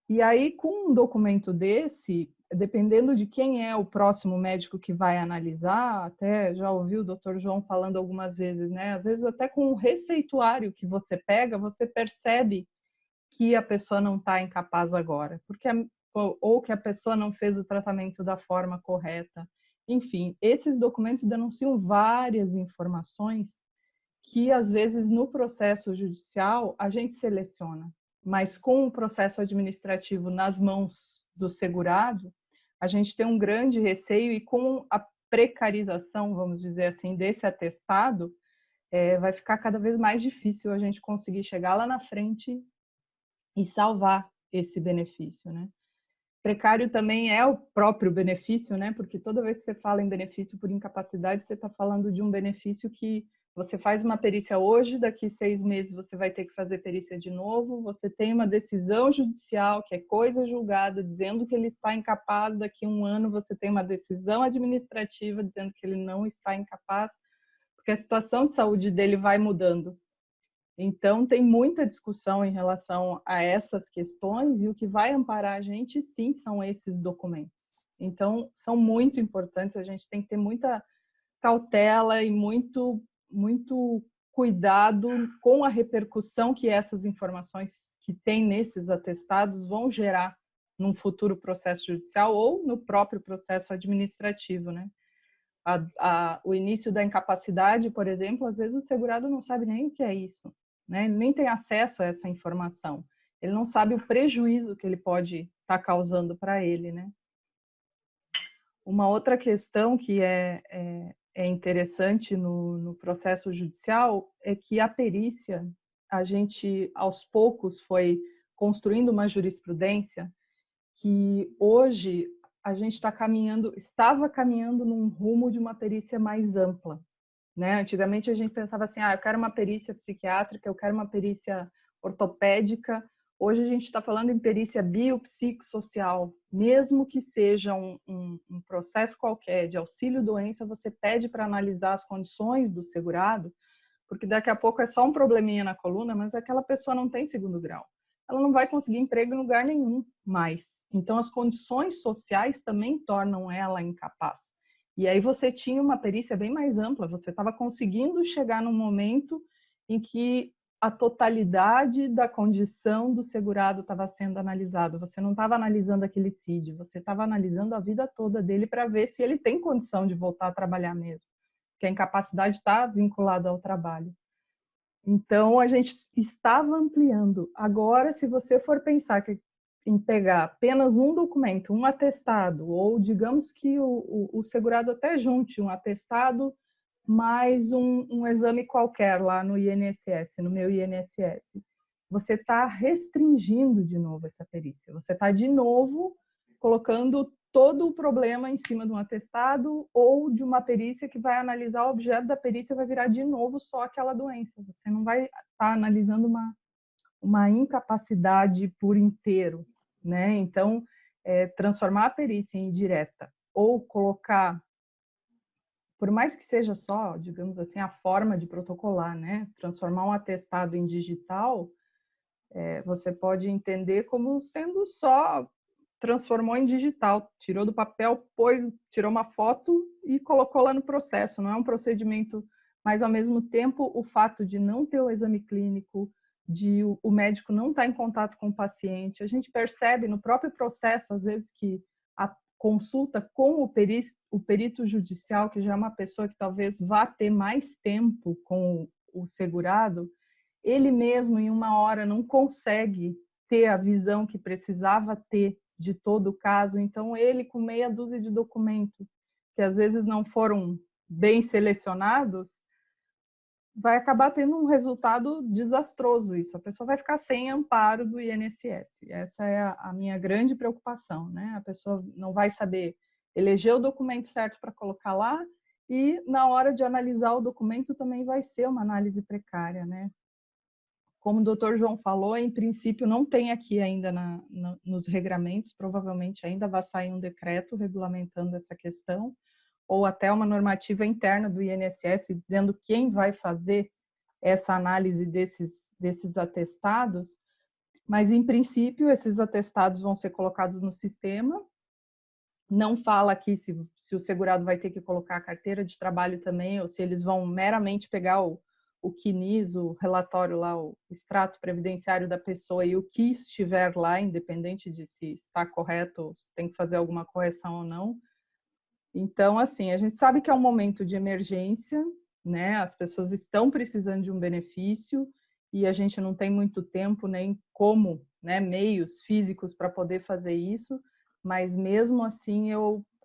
e aí com um documento desse, dependendo de quem é o próximo médico que vai analisar, até já ouvi o Dr. João falando algumas vezes, né? Às vezes até com o receituário que você pega, você percebe que a pessoa não está incapaz agora, ou que a pessoa não fez o tratamento da forma correta. Enfim, esses documentos denunciam várias informações que, às vezes, no processo judicial, a gente seleciona, mas com o processo administrativo nas mãos do segurado, a gente tem um grande receio e com a precarização, vamos dizer assim, desse atestado, vai ficar cada vez mais difícil a gente conseguir chegar lá na frente e salvar esse benefício, né? precário também é o próprio benefício, né? Porque toda vez que você fala em benefício por incapacidade, você está falando de um benefício que você faz uma perícia hoje, daqui 6 meses você vai ter que fazer perícia de novo, você tem uma decisão judicial, que é coisa julgada, dizendo que ele está incapaz, daqui a 1 ano você tem uma decisão administrativa dizendo que ele não está incapaz, porque a situação de saúde dele vai mudando. Então, tem muita discussão em relação a essas questões e o que vai amparar a gente, sim, são esses documentos. Então, são muito importantes, a gente tem que ter muita cautela e muito cuidado com a repercussão que essas informações que tem nesses atestados vão gerar num futuro processo judicial ou no próprio processo administrativo, né? O início da incapacidade, por exemplo, às vezes o segurado não sabe nem o que é isso, né? Ele nem tem acesso a essa informação. Ele não sabe o prejuízo que ele pode estar causando para ele, né? Uma outra questão que é interessante no processo judicial é que a perícia, a gente aos poucos construindo uma jurisprudência que hoje a gente estava caminhando num rumo de uma perícia mais ampla, né? Antigamente a gente pensava assim, eu quero uma perícia psiquiátrica, eu quero uma perícia ortopédica. Hoje a gente está falando em perícia biopsicossocial, mesmo que seja um processo qualquer de auxílio-doença, você pede para analisar as condições do segurado, porque daqui a pouco é só um probleminha na coluna, mas aquela pessoa não tem 2º grau. Ela não vai conseguir emprego em lugar nenhum mais. Então, as condições sociais também tornam ela incapaz. E aí você tinha uma perícia bem mais ampla, você estava conseguindo chegar num momento em que a totalidade da condição do segurado estava sendo analisada. Você não estava analisando aquele CID, você estava analisando a vida toda dele para ver se ele tem condição de voltar a trabalhar mesmo, porque a incapacidade está vinculada ao trabalho. Então, a gente estava ampliando. Agora, se você for pensar em pegar apenas um documento, um atestado, ou digamos que o segurado até junte um atestado mais um exame qualquer lá no INSS, no meu INSS, você está restringindo de novo essa perícia. Você está, de novo, colocando todo o problema em cima de um atestado ou de uma perícia que vai analisar o objeto da perícia, vai virar de novo só aquela doença. Você não vai estar analisando uma incapacidade por inteiro, né? Então, transformar a perícia em direta ou colocar, por mais que seja só, digamos assim, a forma de protocolar, né? Transformar um atestado em digital, você pode entender como sendo só transformou em digital, tirou do papel, tirou uma foto e colocou lá no processo. Não é um procedimento, mas ao mesmo tempo o fato de não ter o exame clínico, de o médico não estar em contato com o paciente, a gente percebe no próprio processo, às vezes, que a consulta com o perito judicial, que já é uma pessoa que talvez vá ter mais tempo com o segurado, ele mesmo em 1 hora não consegue ter a visão que precisava ter de todo o caso, então ele com meia dúzia de documentos que às vezes não foram bem selecionados, vai acabar tendo um resultado desastroso isso. A pessoa vai ficar sem amparo do INSS. Essa é a minha grande preocupação, né? A pessoa não vai saber eleger o documento certo para colocar lá e na hora de analisar o documento também vai ser uma análise precária, né? Como o doutor João falou, em princípio não tem aqui ainda nos regramentos, provavelmente ainda vai sair um decreto regulamentando essa questão, ou até uma normativa interna do INSS dizendo quem vai fazer essa análise desses atestados, mas em princípio esses atestados vão ser colocados no sistema, não fala aqui se o segurado vai ter que colocar a carteira de trabalho também, ou se eles vão meramente pegar o CNIS, o relatório lá, o extrato previdenciário da pessoa e o que estiver lá, independente de se está correto ou se tem que fazer alguma correção ou não. Então, assim, a gente sabe que é um momento de emergência, né? As pessoas estão precisando de um benefício e a gente não tem muito tempo nem como, né, meios físicos para poder fazer isso, mas mesmo assim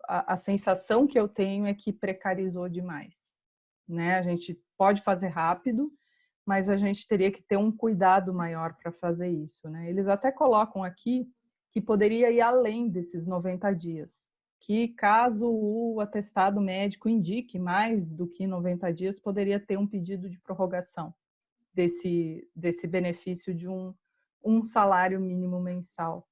a sensação que eu tenho é que precarizou demais, né? A gente pode fazer rápido, mas a gente teria que ter um cuidado maior para fazer isso, né? Eles até colocam aqui que poderia ir além desses 90 dias. Que caso o atestado médico indique mais do que 90 dias, poderia ter um pedido de prorrogação desse benefício de um salário mínimo mensal.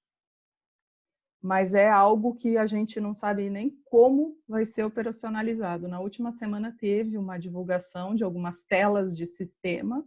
Mas é algo que a gente não sabe nem como vai ser operacionalizado. Na última semana teve uma divulgação de algumas telas de sistema.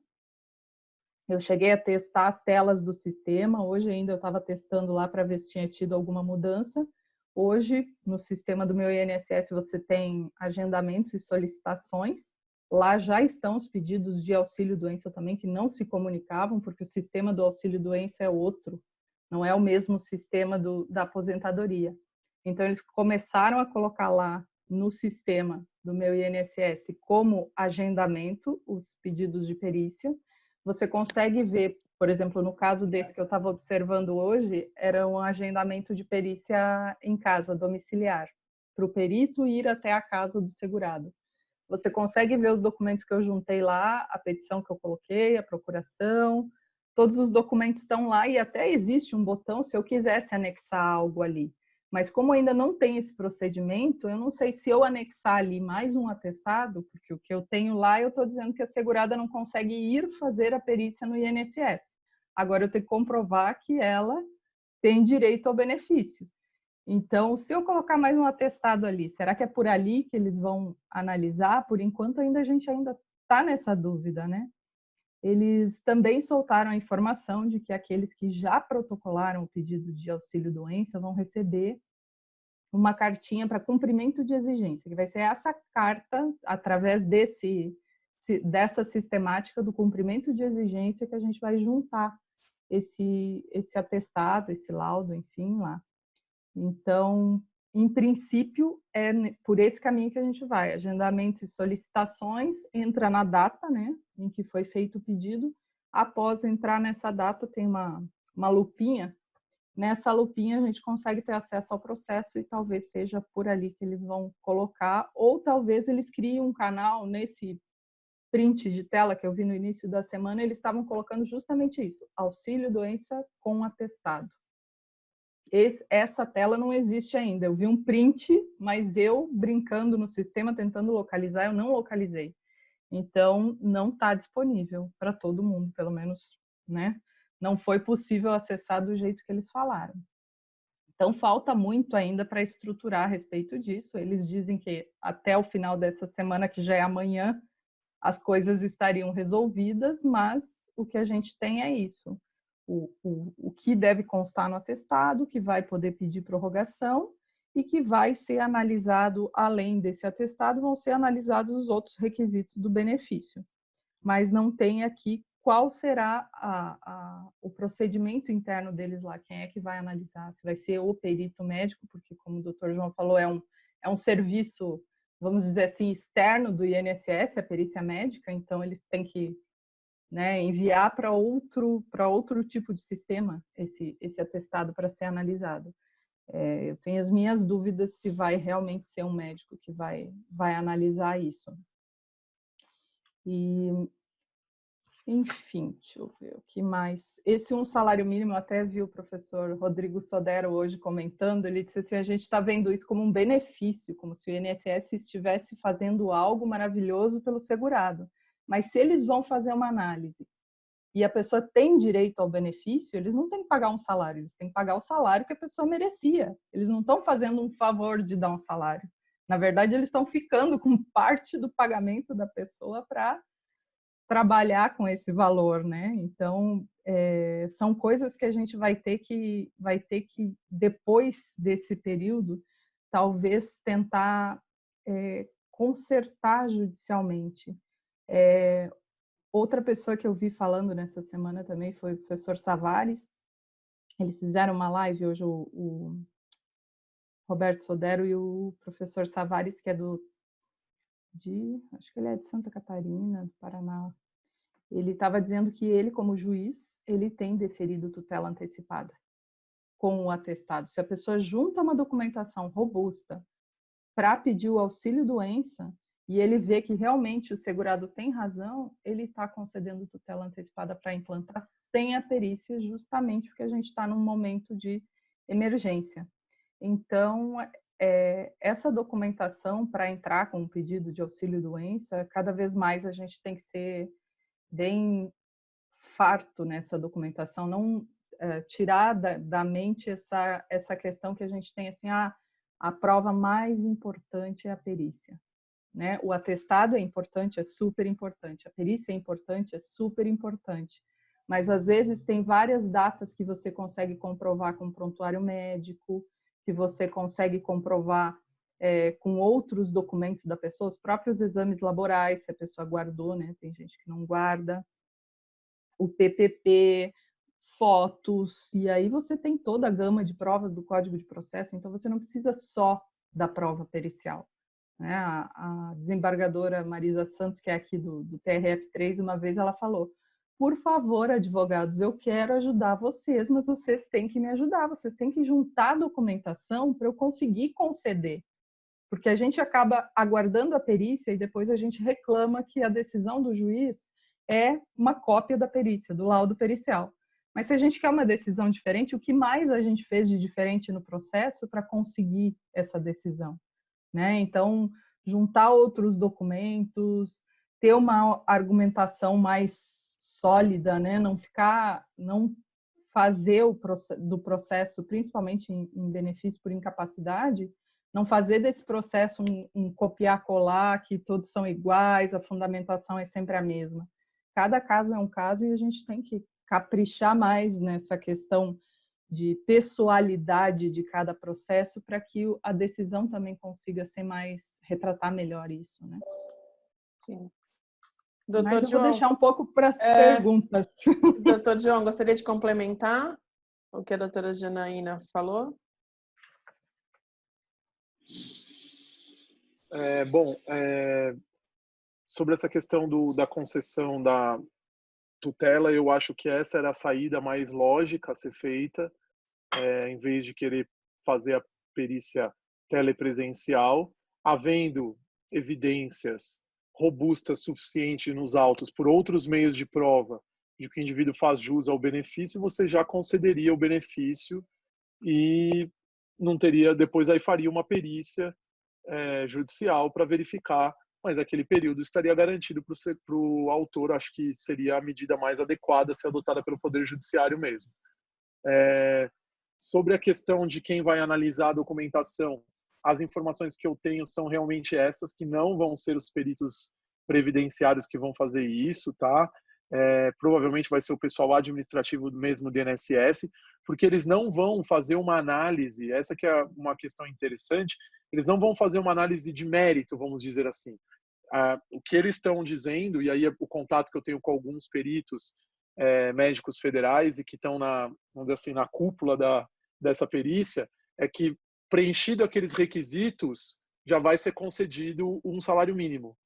Eu cheguei a testar as telas do sistema, hoje ainda eu estava testando lá para ver se tinha tido alguma mudança. Hoje, no sistema do meu INSS, você tem agendamentos e solicitações. Lá já estão os pedidos de auxílio-doença também, que não se comunicavam, porque o sistema do auxílio-doença é outro, não é o mesmo sistema da aposentadoria. Então, eles começaram a colocar lá no sistema do meu INSS como agendamento os pedidos de perícia. Você consegue ver, por exemplo, no caso desse que eu estava observando hoje, era um agendamento de perícia em casa, domiciliar, para o perito ir até a casa do segurado. Você consegue ver os documentos que eu juntei lá, a petição que eu coloquei, a procuração, todos os documentos estão lá e até existe um botão se eu quisesse anexar algo ali. Mas como ainda não tem esse procedimento, eu não sei se eu anexar ali mais um atestado, porque o que eu tenho lá, eu estou dizendo que a segurada não consegue ir fazer a perícia no INSS. Agora eu tenho que comprovar que ela tem direito ao benefício. Então, se eu colocar mais um atestado ali, será que é por ali que eles vão analisar? Por enquanto, a gente ainda está nessa dúvida, né? Eles também soltaram a informação de que aqueles que já protocolaram o pedido de auxílio-doença vão receber uma cartinha para cumprimento de exigência, que vai ser essa carta, através dessa sistemática do cumprimento de exigência, que a gente vai juntar esse atestado, esse laudo, enfim, lá. Então, em princípio, é por esse caminho que a gente vai. Agendamentos e solicitações, entra na data, né, em que foi feito o pedido. Após entrar nessa data, tem uma lupinha. Nessa lupinha, a gente consegue ter acesso ao processo e talvez seja por ali que eles vão colocar, ou talvez eles criem um canal. Nesse print de tela que eu vi no início da semana, eles estavam colocando justamente isso, auxílio-doença com atestado. Essa tela não existe ainda. Eu vi um print, mas eu, brincando no sistema, tentando localizar, eu não localizei. Então, não está disponível para todo mundo, pelo menos, né? Não foi possível acessar do jeito que eles falaram. Então, falta muito ainda para estruturar a respeito disso. Eles dizem que até o final dessa semana, que já é amanhã, as coisas estariam resolvidas, mas o que a gente tem é isso. O que deve constar no atestado, que vai poder pedir prorrogação e que vai ser analisado, além desse atestado, vão ser analisados os outros requisitos do benefício. Mas não tem aqui qual será o procedimento interno deles lá, quem é que vai analisar, se vai ser o perito médico, porque, como o doutor João falou, é um serviço, vamos dizer assim, externo do INSS, a perícia médica, então eles têm que, né, enviar para outro tipo de sistema esse atestado para ser analisado. Eu tenho as minhas dúvidas se vai realmente ser um médico que vai analisar isso. E, enfim, deixa eu ver o que mais. Esse salário mínimo, eu até vi o professor Rodrigo Sodero hoje comentando, ele disse assim, a gente está vendo isso como um benefício, como se o INSS estivesse fazendo algo maravilhoso pelo segurado. Mas se eles vão fazer uma análise e a pessoa tem direito ao benefício, eles não têm que pagar um salário, eles têm que pagar o salário que a pessoa merecia. Eles não estão fazendo um favor de dar um salário. Na verdade, eles estão ficando com parte do pagamento da pessoa para trabalhar com esse valor, né? Então, são coisas que a gente vai ter que, depois desse período, talvez tentar consertar judicialmente. Outra pessoa que eu vi falando nessa semana também foi o professor Savares. Eles fizeram uma live hoje, o Roberto Sodero e o professor Savares, que é acho que ele é de Santa Catarina, do Paraná. Ele estava dizendo que ele, como juiz, ele tem deferido tutela antecipada com o atestado. Se a pessoa junta uma documentação robusta para pedir o auxílio-doença, e ele vê que realmente o segurado tem razão, ele está concedendo tutela antecipada para implantar sem a perícia, justamente porque a gente está num momento de emergência. Então, essa documentação para entrar com um pedido de auxílio-doença, cada vez mais a gente tem que ser bem farto nessa documentação, não tirar da mente essa questão que a gente tem assim, a prova mais importante é a perícia, né? O atestado é importante, é super importante, a perícia é importante, é super importante, mas às vezes tem várias datas que você consegue comprovar com prontuário médico, que você consegue comprovar com outros documentos da pessoa, os próprios exames laborais, se a pessoa guardou, né? Tem gente que não guarda, o PPP, fotos, e aí você tem toda a gama de provas do Código de Processo, então você não precisa só da prova pericial, né? A desembargadora Marisa Santos, que é aqui do TRF3, uma vez ela falou: por favor, advogados, eu quero ajudar vocês, mas vocês têm que me ajudar, vocês têm que juntar a documentação para eu conseguir conceder, porque a gente acaba aguardando a perícia e depois a gente reclama que a decisão do juiz é uma cópia da perícia, do laudo pericial. Mas se a gente quer uma decisão diferente, o que mais a gente fez de diferente no processo para conseguir essa decisão, né? Então, juntar outros documentos, ter uma argumentação mais sólida, né? Não fazer do processo, principalmente em benefício por incapacidade, não fazer desse processo um copiar-colar, que todos são iguais, a fundamentação é sempre a mesma. Cada caso é um caso e a gente tem que caprichar mais nessa questão de pessoalidade de cada processo para que a decisão também consiga retratar melhor isso, né? Sim. Doutor João, vou deixar um pouco para as perguntas. Doutor João, gostaria de complementar o que a doutora Janaína falou? Sobre essa questão da concessão da tutela, eu acho que essa era a saída mais lógica a ser feita, em vez de querer fazer a perícia telepresencial, havendo evidências robustas suficientes nos autos por outros meios de prova de que o indivíduo faz jus ao benefício, você já concederia o benefício e não teria, depois aí faria uma perícia judicial para verificar, mas aquele período estaria garantido para o autor. Acho que seria a medida mais adequada a ser adotada pelo Poder Judiciário mesmo. Sobre a questão de quem vai analisar a documentação, as informações que eu tenho são realmente essas, que não vão ser os peritos previdenciários que vão fazer isso, tá? Provavelmente vai ser o pessoal administrativo mesmo do INSS, porque eles não vão fazer uma análise, essa que é uma questão interessante, eles não vão fazer uma análise de mérito, vamos dizer assim. O que eles estão dizendo, e aí o contato que eu tenho com alguns peritos médicos federais e que estão vamos dizer assim, na cúpula dessa perícia, é que preenchido aqueles requisitos, já vai ser concedido um salário mínimo.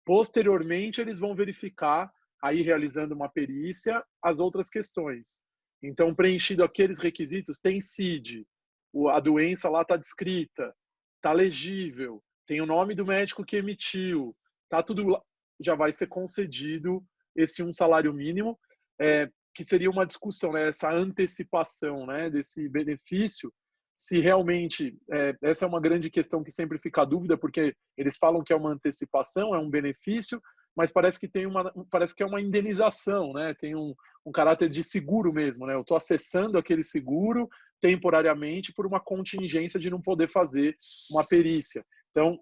Posteriormente, eles vão verificar, aí realizando uma perícia, as outras questões. Então, preenchido aqueles requisitos, tem CID, a doença lá está descrita, está legível, tem o nome do médico que emitiu, tá tudo lá, já vai ser concedido esse um salário mínimo, que seria uma discussão, né, essa antecipação, né, desse benefício, se realmente, essa é uma grande questão que sempre fica a dúvida, porque eles falam que é uma antecipação, é um benefício, mas parece que é uma indenização, né? Tem um caráter de seguro mesmo, né? Eu estou acessando aquele seguro temporariamente por uma contingência de não poder fazer uma perícia. Então,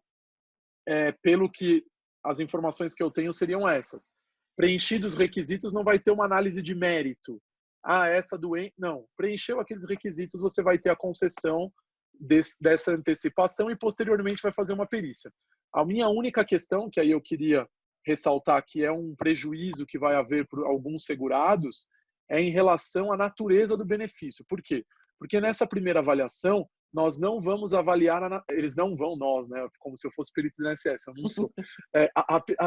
pelo que as informações que eu tenho seriam essas. Preenchidos os requisitos, não vai ter uma análise de mérito. Essa doença... Não, preencheu aqueles requisitos, você vai ter a concessão dessa antecipação e posteriormente vai fazer uma perícia. A minha única questão, que aí eu queria ressaltar que é um prejuízo que vai haver por alguns segurados, é em relação à natureza do benefício. Por quê? Porque nessa primeira avaliação, nós não vamos avaliar, eles não vão, nós, né? Como se eu fosse perito do INSS, eu não sou.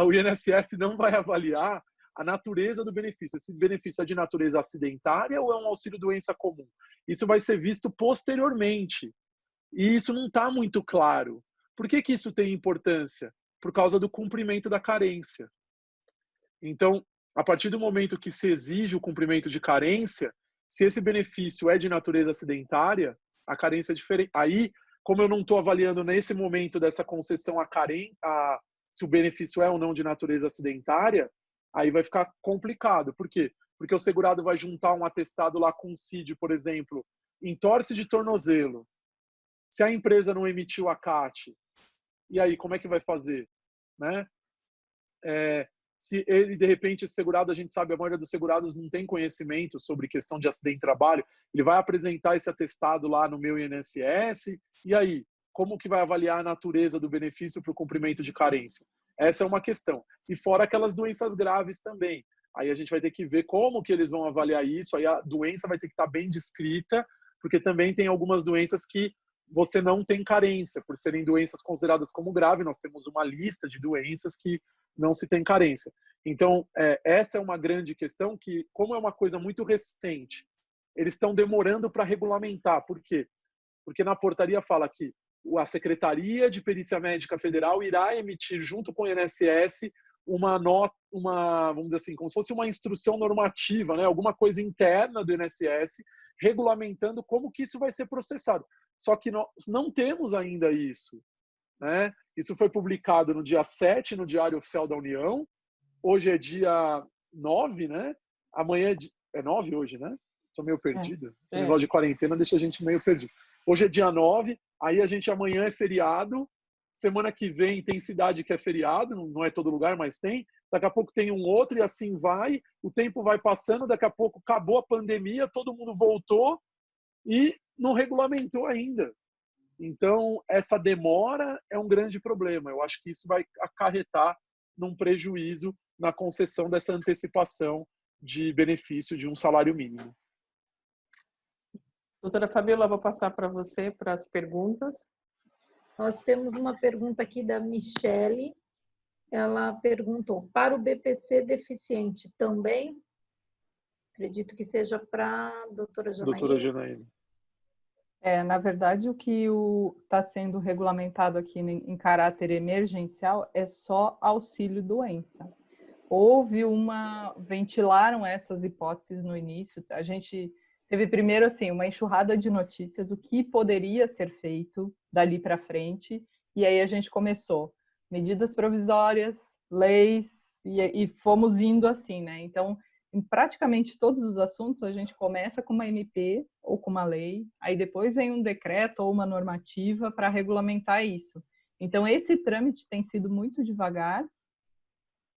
O INSS não vai avaliar a natureza do benefício. Esse benefício é de natureza acidentária ou é um auxílio-doença comum? Isso vai ser visto posteriormente. E isso não está muito claro. Por que isso tem importância? Por causa do cumprimento da carência. Então, a partir do momento que se exige o cumprimento de carência, se esse benefício é de natureza acidentária, A carência é diferente. Aí, como eu não estou avaliando nesse momento dessa concessão se o benefício é ou não de natureza acidentária, aí vai ficar complicado. Por quê? Porque o segurado vai juntar um atestado lá com um CID, por exemplo, entorse de tornozelo. Se a empresa não emitiu a CAT, e aí, como é que vai fazer? Né? Se ele, de repente, esse segurado, a gente sabe, a maioria dos segurados não tem conhecimento sobre questão de acidente de trabalho, ele vai apresentar esse atestado lá no meu INSS, e aí, como que vai avaliar a natureza do benefício para o cumprimento de carência? Essa é uma questão. E fora aquelas doenças graves também. Aí a gente vai ter que ver como que eles vão avaliar isso, aí a doença vai ter que estar bem descrita, porque também tem algumas doenças que você não tem carência, por serem doenças consideradas como graves, nós temos uma lista de doenças que não se tem carência. Então, essa é uma grande questão que, como é uma coisa muito recente, eles estão demorando para regulamentar. Por quê? Porque na portaria fala que a Secretaria de Perícia Médica Federal irá emitir, junto com o INSS, vamos dizer assim, como se fosse uma instrução normativa, né? Alguma coisa interna do INSS, regulamentando como que isso vai ser processado. Só que nós não temos ainda isso, né? Isso foi publicado no dia 7, no Diário Oficial da União. Hoje é dia 9, né? Amanhã é 9 hoje, né? Estou meio perdido. Esse negócio de quarentena deixa a gente meio perdido. Hoje é dia 9, aí amanhã é feriado. Semana que vem tem cidade que é feriado, não é todo lugar, mas tem. Daqui a pouco tem um outro e assim vai. O tempo vai passando, daqui a pouco acabou a pandemia, todo mundo voltou e não regulamentou ainda. Então, essa demora é um grande problema. Eu acho que isso vai acarretar num prejuízo na concessão dessa antecipação de benefício de um salário mínimo. Doutora Fabiola, vou passar para você para as perguntas. Nós temos uma pergunta aqui da Michele. Ela perguntou, para o BPC deficiente também? Acredito que seja para a doutora Janaína. Doutora Janaína. Na verdade, o que está sendo regulamentado aqui em caráter emergencial é só auxílio-doença. Ventilaram essas hipóteses no início. A gente teve primeiro assim uma enxurrada de notícias, o que poderia ser feito dali para frente, e aí a gente começou medidas provisórias, leis, e fomos indo assim, né? Então, em praticamente todos os assuntos, a gente começa com uma MP ou com uma lei, aí depois vem um decreto ou uma normativa para regulamentar isso. Então, esse trâmite tem sido muito devagar,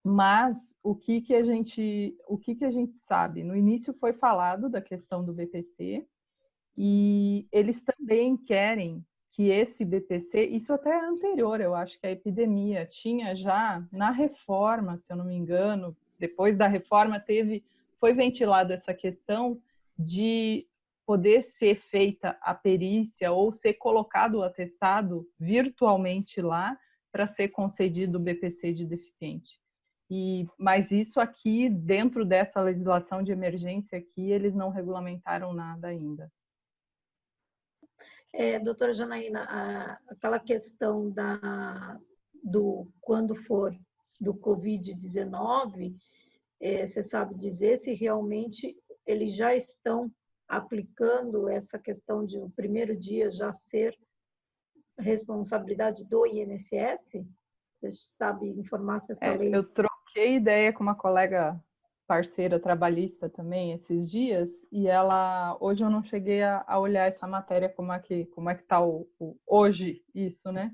mas o que a gente sabe? No início foi falado da questão do BPC, e eles também querem que esse BPC, isso até é anterior, eu acho que a epidemia tinha já na reforma, se eu não me engano, depois da reforma foi ventilada essa questão de poder ser feita a perícia ou ser colocado o atestado virtualmente lá para ser concedido o BPC de deficiente. Mas isso aqui, dentro dessa legislação de emergência aqui, eles não regulamentaram nada ainda. Doutora Janaína, aquela questão do quando for do Covid-19, você sabe dizer se realmente eles já estão aplicando essa questão de o primeiro dia já ser responsabilidade do INSS? Você sabe informar se essa lei... Eu troquei ideia com uma colega parceira trabalhista também esses dias, e hoje eu não cheguei a olhar essa matéria, como é que está hoje isso, né?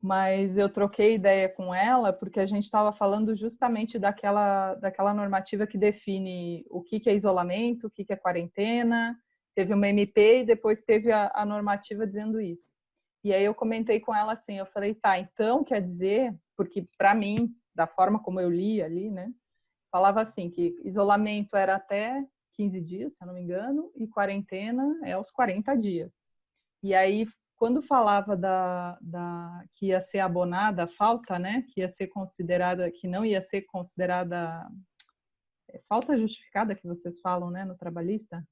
Mas eu troquei ideia com ela porque a gente estava falando justamente daquela normativa que define o que é isolamento, o que é quarentena, teve uma MP e depois teve a normativa dizendo isso. E aí eu comentei com ela assim, eu falei, tá, então quer dizer, porque para mim, da forma como eu li ali, né, falava assim, que isolamento era até 15 dias, se eu não me engano, e quarentena é aos 40 dias. E aí, quando falava que ia ser abonada a falta, né, que ia ser considerada, que não ia ser considerada falta justificada, que vocês falam, né, no trabalhista?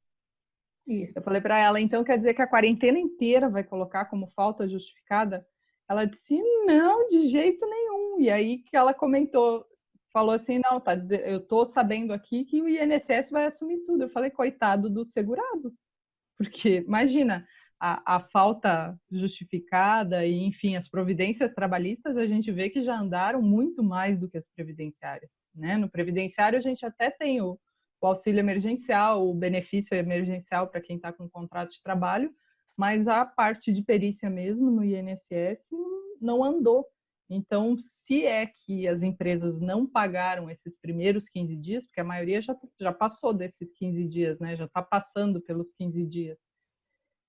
Isso. Eu falei para ela, então quer dizer que a quarentena inteira vai colocar como falta justificada? Ela disse, não, de jeito nenhum. E aí que ela comentou, falou assim, não, tá, eu tô sabendo aqui que o INSS vai assumir tudo. Eu falei, coitado do segurado. Porque, imagina, a falta justificada e, enfim, as providências trabalhistas, a gente vê que já andaram muito mais do que as previdenciárias, né? No previdenciário, a gente até tem o auxílio emergencial, o benefício emergencial para quem está com contrato de trabalho, mas a parte de perícia mesmo no INSS não andou. Então, se é que as empresas não pagaram esses primeiros 15 dias, porque a maioria já passou desses 15 dias, né? Já está passando pelos 15 dias.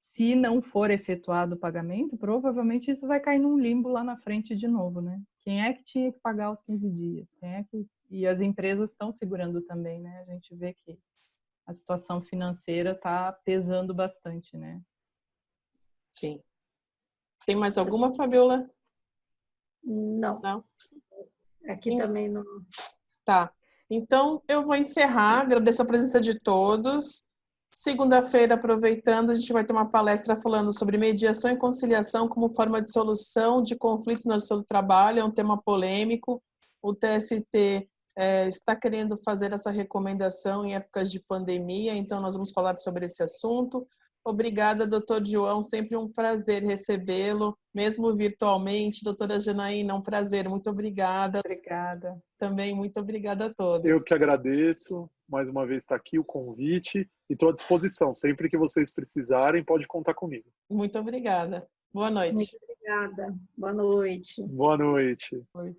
Se não for efetuado o pagamento, provavelmente isso vai cair num limbo lá na frente de novo, né? Quem é que tinha que pagar os 15 dias? E as empresas estão segurando também, né? A gente vê que a situação financeira está pesando bastante, né? Sim. Tem mais alguma, Fabiola? Não. Não? Aqui também não. Tá. Então, eu vou encerrar. Agradeço a presença de todos. Segunda-feira, aproveitando, a gente vai ter uma palestra falando sobre mediação e conciliação como forma de solução de conflitos no seu trabalho. É um tema polêmico. O TST está querendo fazer essa recomendação em épocas de pandemia, então nós vamos falar sobre esse assunto. Obrigada, doutor João, sempre um prazer recebê-lo, mesmo virtualmente. Doutora Janaína, um prazer, muito obrigada. Obrigada. Também muito obrigada a todos. Eu que agradeço, mais uma vez está aqui o convite e estou à disposição. Sempre que vocês precisarem, pode contar comigo. Muito obrigada. Boa noite. Muito obrigada. Boa noite. Boa noite. Oi.